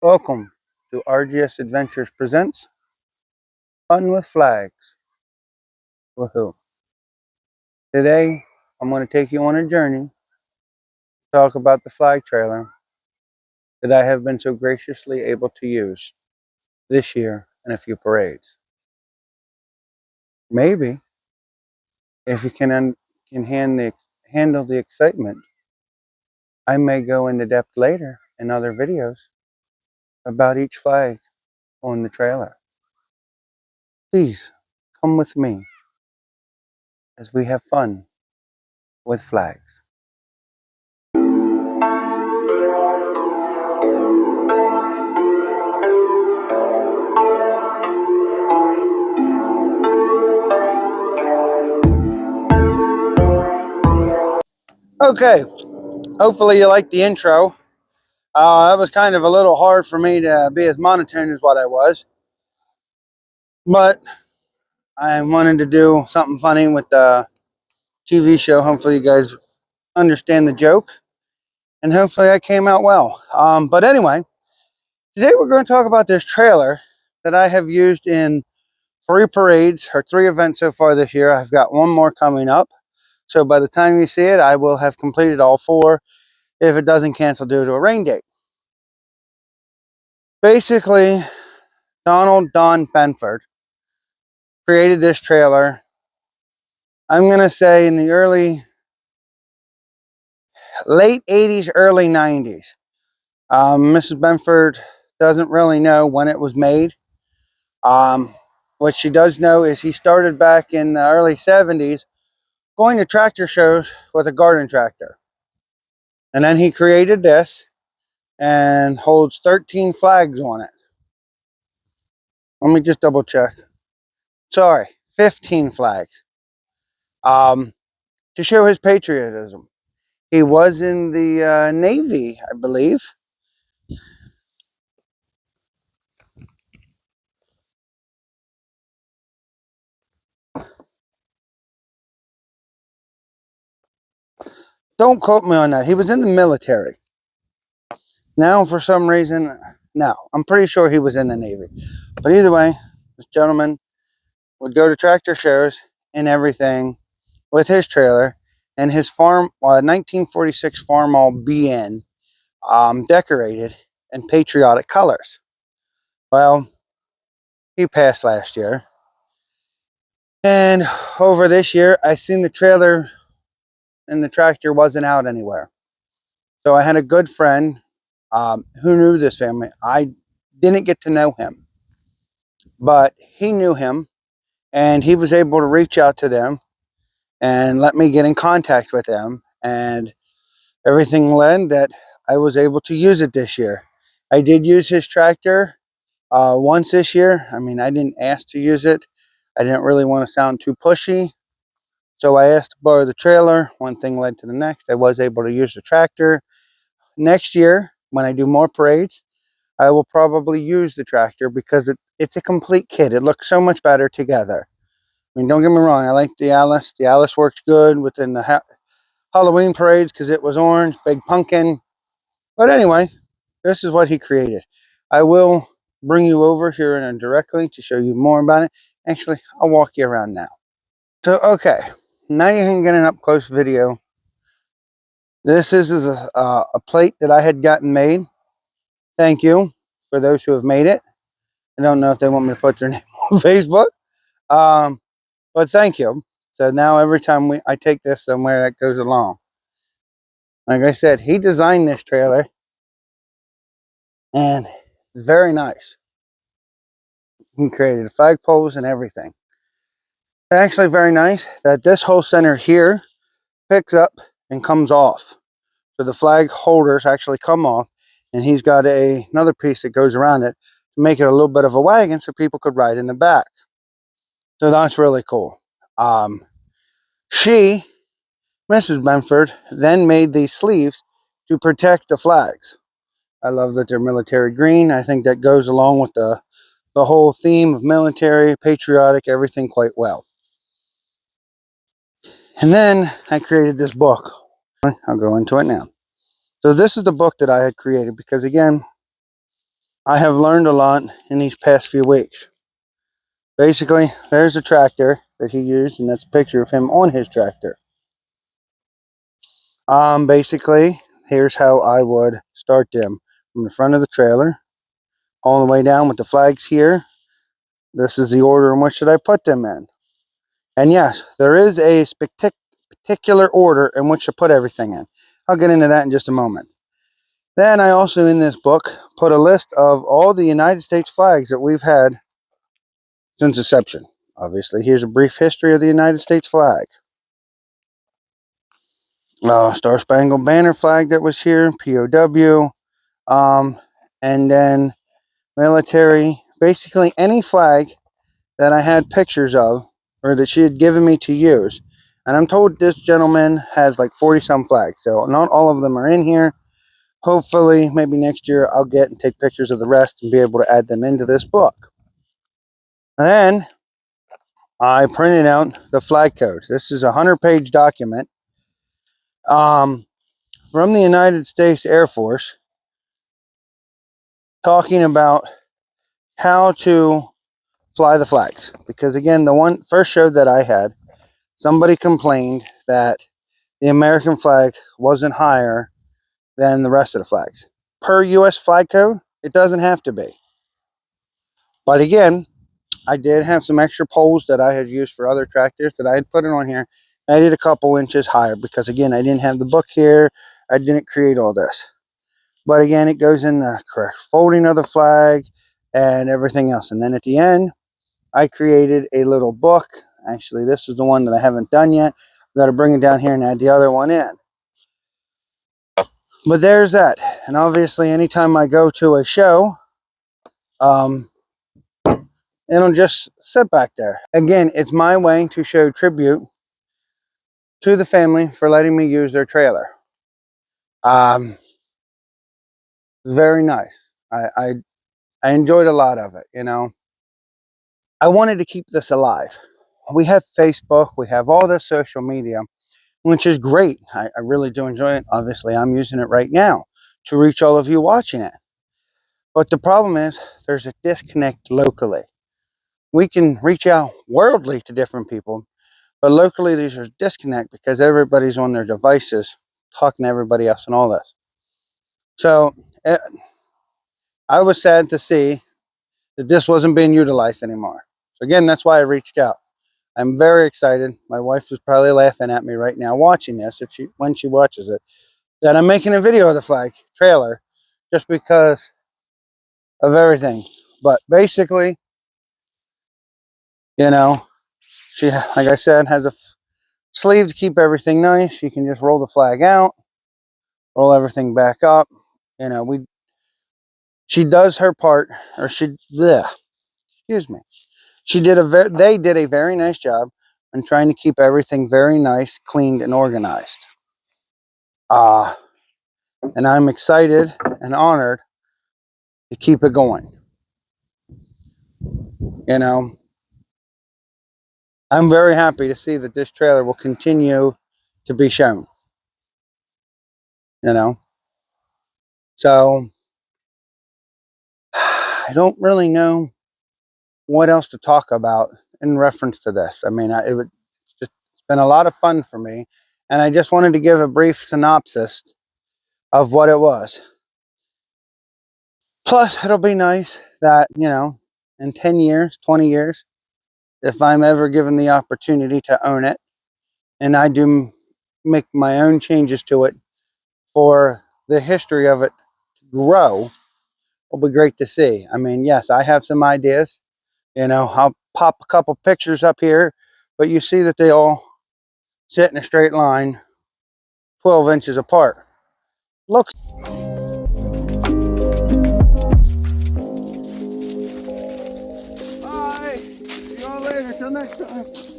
Welcome to RGS Adventures Presents Fun with Flags. Woohoo. Today, I'm going to take you on a journey to talk about the flag trailer that I have been so graciously able to use this year in a few parades. Maybe, if you can handle the excitement, I may go into depth later in other videos about each flag on the trailer. Please, come with me as we have fun with flags. Okay, hopefully you like the intro. That was kind of a little hard for me to be as monotone as what I was. But I wanted to do something funny with the TV show. Hopefully you guys understand the joke. And hopefully I came out well. But anyway, today we're going to talk about this trailer that I have used in 3 parades or 3 events so far this year. I've got 1 more coming up. So by the time you see it, I will have completed all 4 if it doesn't cancel due to a rain date. Basically, Donald Don Benford created this trailer, I'm going to say in the late 80s, early 90s. Mrs. Benford doesn't really know when it was made. What she does know is he started back in the early 70s going to tractor shows with a garden tractor. And then he created this and holds 13 flags on it. Let me just double check. Sorry, 15 flags. To show his patriotism. He was in the Navy, I believe. Don't quote me on that. He was in the military. Now, for some reason, no. I'm pretty sure he was in the Navy. But either way, this gentleman would go to tractor shows and everything with his trailer and his 1946 Farmall BN decorated in patriotic colors. Well, he passed last year. And over this year, I seen the trailer and the tractor wasn't out anywhere. So I had a good friend who knew this family. I didn't get to know him, but he knew him, and he was able to reach out to them and let me get in contact with them, and everything led that I was able to use it this year. I did use his tractor once this year. I mean, I didn't ask to use it. I didn't really want to sound too pushy. So I asked to borrow the trailer. One thing led to the next. I was able to use the tractor. Next year, when I do more parades, I will probably use the tractor because it's a complete kit. It looks so much better together. I mean, don't get me wrong. I like the Alice. The Alice works good within the Halloween parades because it was orange, big pumpkin. But anyway, this is what he created. I will bring you over here and directly to show you more about it. Actually, I'll walk you around now. So, okay. Now you can get an up-close video. This is a plate that I had gotten made. Thank you for those who have made it. I don't know if they want me to put their name on Facebook. But thank you. So now every time I take this somewhere, that goes along. Like I said, he designed this trailer. And it's very nice. He created flagpoles and everything. It's actually very nice that this whole center here picks up and comes off. So the flag holders actually come off, and he's got another piece that goes around it to make it a little bit of a wagon so people could ride in the back. So that's really cool. Mrs. Benford, then made these sleeves to protect the flags. I love that they're military green. I think that goes along with the whole theme of military, patriotic, everything quite well. And then I created this book. I'll go into it now. So this is the book that I had created because, again, I have learned a lot in these past few weeks. Basically, there's a tractor that he used, and that's a picture of him on his tractor. Basically, here's how I would start them. From the front of the trailer, all the way down with the flags here. This is the order in which that I put them in. And yes, there is a particular order in which to put everything in. I'll get into that in just a moment. Then I also, in this book, put a list of all the United States flags that we've had since inception. Obviously, here's a brief history of the United States flag. Star Spangled Banner flag that was here, POW, and then military, basically any flag that I had pictures of or that she had given me to use. And I'm told this gentleman has like 40 some flags, so not all of them are in here. Hopefully, maybe next year I'll get and take pictures of the rest and be able to add them into this book. And then I printed out the flag code. This is a 100-page document from the United States Air Force talking about how to fly the flags. Because again, the first show that I had, somebody complained that the American flag wasn't higher than the rest of the flags. Per U.S. flag code, it doesn't have to be. But again, I did have some extra poles that I had used for other tractors that I had put it on here. I did a couple inches higher because, again, I didn't have the book here. I didn't create all this. But again, it goes in the correct folding of the flag and everything else. And then at the end, I created a little book. Actually, this is the one that I haven't done yet. I've got to bring it down here and add the other one in. But there's that. And obviously, anytime I go to a show, it'll just sit back there. Again, it's my way to show tribute to the family for letting me use their trailer. Very nice. I enjoyed a lot of it, you know. I wanted to keep this alive. We have Facebook, we have all this social media, which is great. I really do enjoy it. Obviously, I'm using it right now to reach all of you watching it. But the problem is there's a disconnect locally. We can reach out worldly to different people, but locally there's a disconnect because everybody's on their devices talking to everybody else and all this. So I was sad to see that this wasn't being utilized anymore. So again, that's why I reached out. I'm very excited. My wife is probably laughing at me right now watching this, when she watches it, that I'm making a video of the flag trailer just because of everything. But basically, you know, she, like I said, has a sleeve to keep everything nice. You can just roll the flag out, roll everything back up. You know, she does her part, or excuse me. They did a very nice job in trying to keep everything very nice, cleaned, and organized. And I'm excited and honored to keep it going. You know, I'm very happy to see that this trailer will continue to be shown. You know, so I don't really know what else to talk about in reference to this. I mean, it's been a lot of fun for me, and I just wanted to give a brief synopsis of what it was. Plus, it'll be nice that, you know, in 10 years, 20 years, if I'm ever given the opportunity to own it, and I do make my own changes to it for the history of it to grow, it'll be great to see. I mean, yes, I have some ideas. You know, I'll pop a couple pictures up here, but you see that they all sit in a straight line, 12 inches apart. Looks. Bye. See y'all later. Till next time.